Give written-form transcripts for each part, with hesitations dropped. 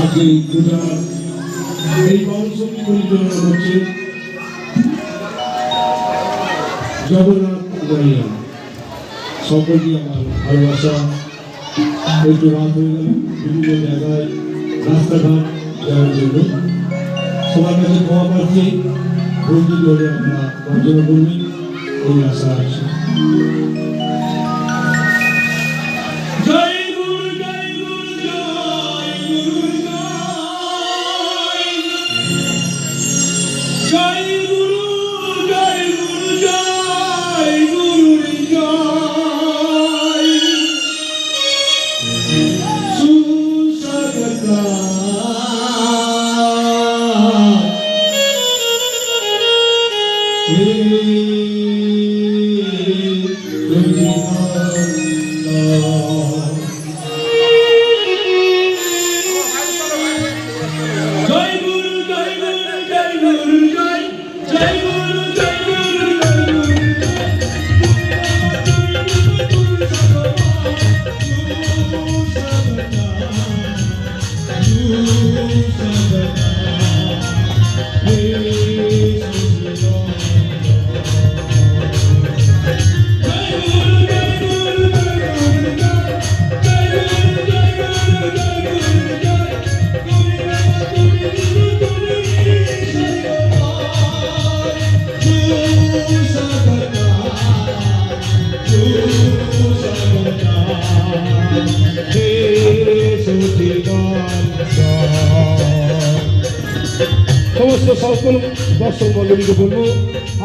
আজকে এই বাউলসঙ্গী পরিচালনা করছে জগন্নাথ গড়িয়া। সকলকে আমার ভালোবাসা। একটু রাত হয়ে গেল, বিভিন্ন জায়গায় রাস্তাঘাট যাওয়ার জন্য সবার কাছে ক্ষমা পাচ্ছি। ভর্তি করে আমরা অর্চনা করবেন এই আশা আছে। সমস্ত সকল দর্শক মন্ডলীকে বলবো,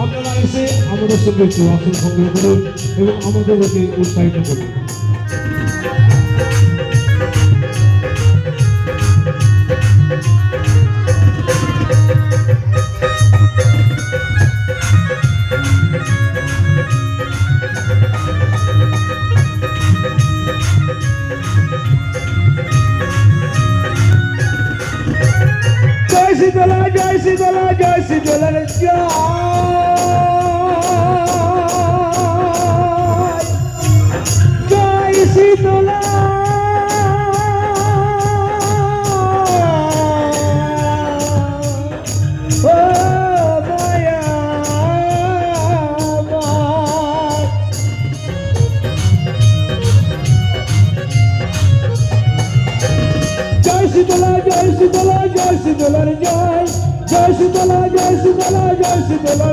আপনারা এসে আমাদের সঙ্গে একটু আসন সংগ্রহ করুন এবং আমাদেরকে উৎসাহিত করুন। Jai Sitala, Jai Sitala, Jai Sitala. Jai Sitala, Jai Sitala, Jai Sitala, Jai Sitala, Jai Sitala, Jai Sitala,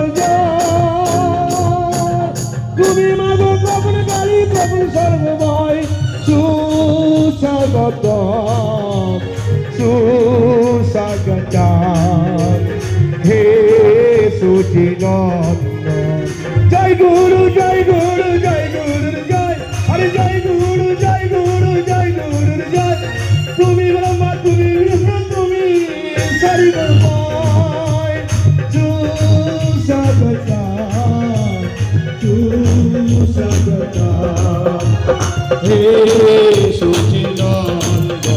Tumi mago prabhu kali prabhu sarvamay susagatam susagatam he suchinanda. Jai Guru, Jai Guru, Jai Guru, Jai Hare Jai Guru, Jai Guru, Jai Guru, Jai Tumi Brahma, Tumi Vishnu, Tumi Sarvamay susagatam susagatam he suchinanda.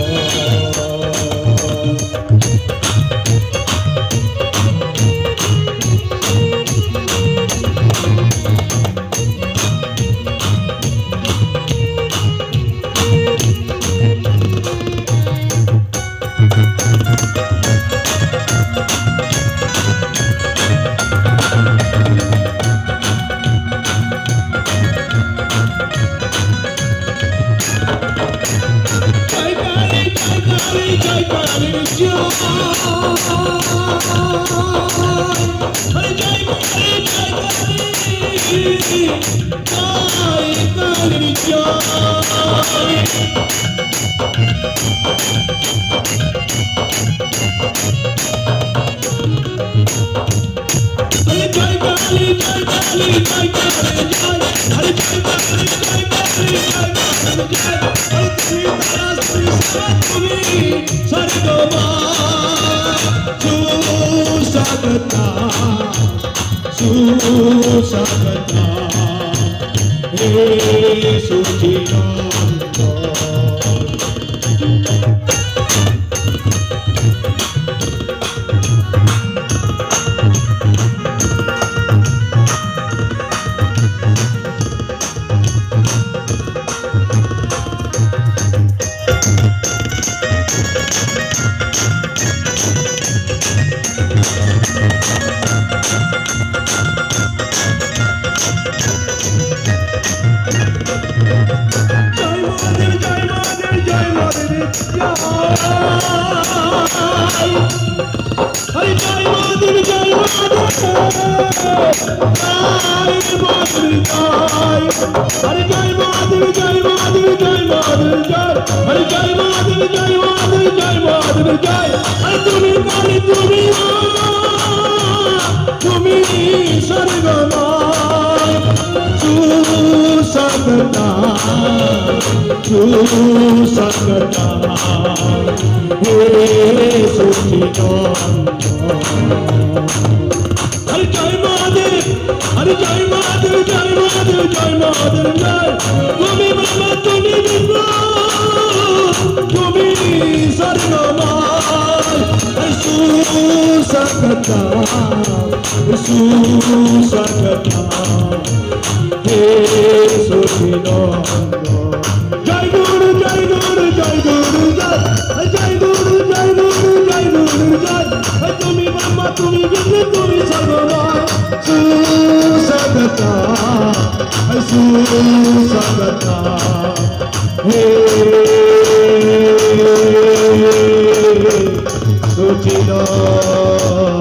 Hari জয় মাধুরী জয় মাধুরী হরি জয় মাধুরী জয় মাধুরী জয় মাধুরী জয় হরি জয় মাধুরী জয় মাধুরী জয় মাধুরী জয় হরি তুমি কালী তুমি তুমি সর্বময় সুসংগতা সুসংগতা হে সচিদানন্দ হরি জয় মাধুরী হরি জয় মাধুরী জয় মাধুরী জয় মাধুরী জয় তুমি ব্রহ্মা তুমি বিষ্ণু তুমি সর্বময় সুসংগতা সুসংগতা হে সচিদানন্দ জয় গুরু জয় গুরু জয় গুরু জয় জয় গুরু জয় গুরু জয় গুরু জয় তুমি ব্রহ্মা তুমি বিষ্ণু তুমি সর্বময় সুসংগতা সুসংগতা হে সচিদানন্দ